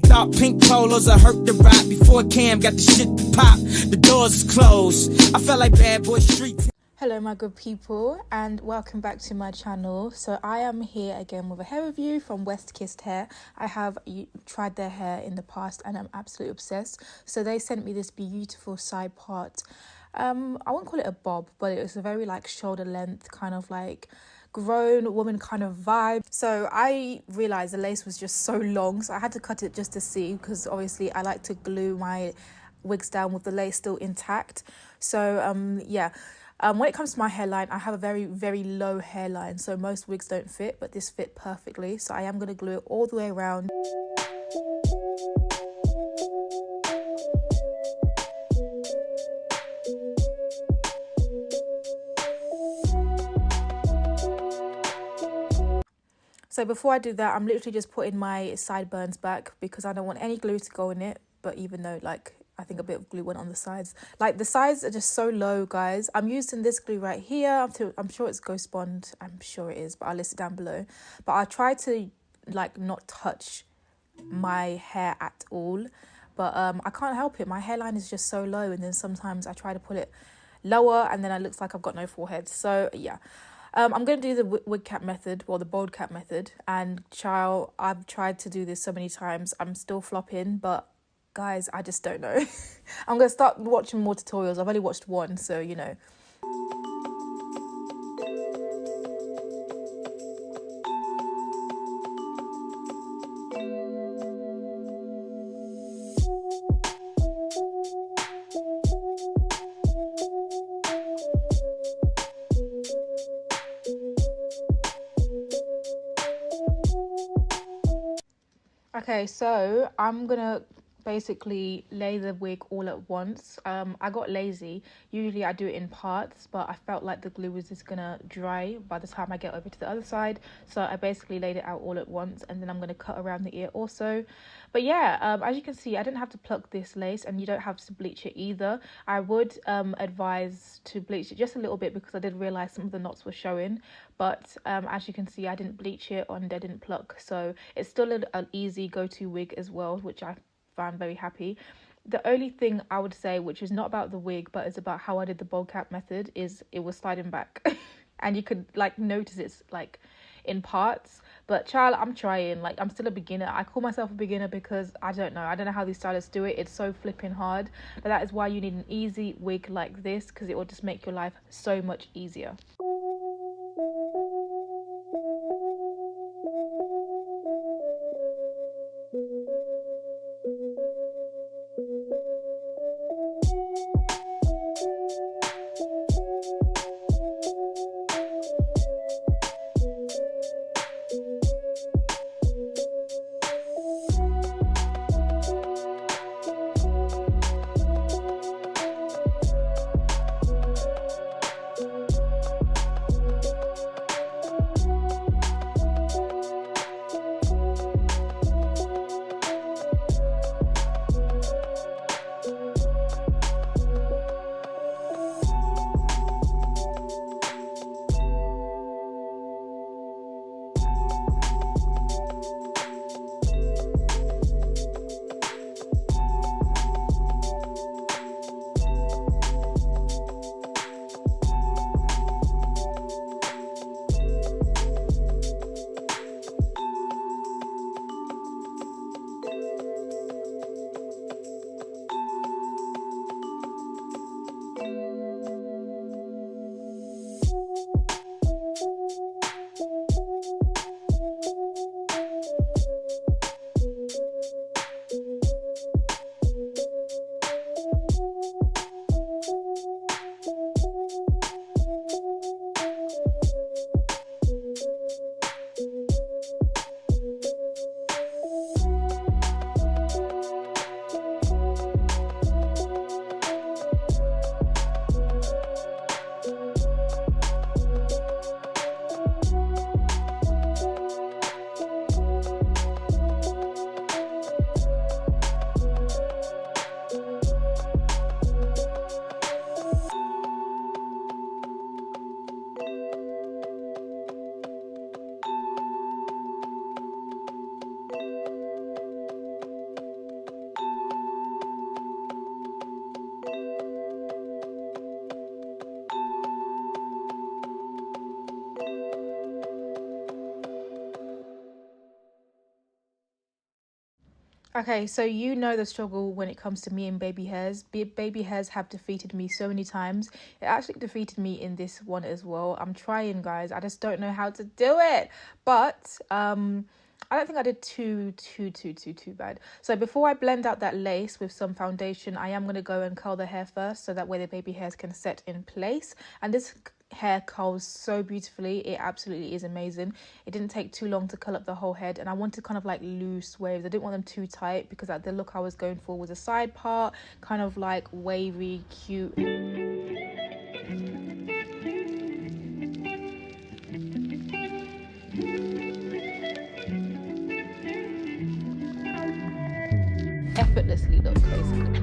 Thought pink polos I hurt the rock before Cam got the shit to pop. The doors is closed. I felt like bad boy street. Hello my good people and welcome back to my channel. So I am here again with a hair review from WestKissHair. I have tried their hair in the past and I'm absolutely obsessed. So they sent me this beautiful side part. I won't call it a bob, but it was a very like shoulder length kind of like grown woman kind of vibe. So I realized the lace was just so long, so I had to cut it just to see, because obviously I like to glue my wigs down with the lace still intact. So yeah, when it comes to my hairline, I have a very low hairline, so most wigs don't fit, but this fit perfectly. So I am going to glue it all the way around. So before I do that, I'm literally just putting my sideburns back because I don't want any glue to go in it. But even though like I think a bit of glue went on the sides, like the sides are just so low, guys. I'm using this glue right here. I'm sure it's Ghost Bond. I'm sure it is, but I'll list it down below. But I try to like not touch my hair at all. But I can't help it. My hairline is just so low, and then sometimes I try to pull it lower, and then it looks like I've got no forehead. So yeah. I'm going to do the wig cap method, or the bold cap method, and child, I've tried to do this so many times. I'm still flopping, but guys, I just don't know. I'm going to start watching more tutorials. I've only watched one, so you know. Okay, so I'm gonna basically lay the wig all at once. I got lazy. Usually I do it in parts, but I felt like the glue was just gonna dry by the time I get over to the other side, so I basically laid it out all at once, and then I'm gonna cut around the ear also. But yeah, as you can see, I didn't have to pluck this lace, and you don't have to bleach it either. I would advise to bleach it just a little bit, because I did realize some of the knots were showing, but as you can see, I didn't bleach it and I didn't pluck, so it's still an easy go-to wig as well, which I found very happy. The only thing I would say, which is not about the wig but is about how I did the bold cap method, is it was sliding back and you could like notice it's like in parts. But child, I'm trying. Like, I'm still a beginner. I call myself a beginner because I don't know how these stylists do it. It's so flipping hard, but that is why you need an easy wig like this, because it will just make your life so much easier. Okay, so you know the struggle when it comes to me and baby hairs. Baby hairs have defeated me so many times. It actually defeated me in this one as well. I'm trying, guys. I just don't know how to do it. But I don't think I did too bad. So before I blend out that lace with some foundation, I am going to go and curl the hair first, so that way the baby hairs can set in place. And this hair curls so beautifully. It absolutely is amazing. It didn't take too long to curl up the whole head, and I wanted kind of like loose waves. I didn't want them too tight, because like the look I was going for was a side part, kind of like wavy, cute. Effortlessly look, basically.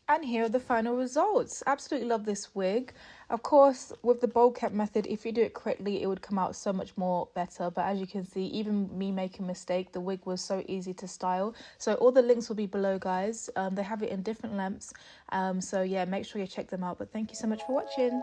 And here are the final results. Absolutely love this wig. Of course, with the bowl cap method, if you do it correctly, it would come out so much more better. But as you can see, even me making a mistake, the wig was so easy to style. So all the links will be below, guys. They have it in different lengths. So yeah, make sure you check them out. But thank you so much for watching.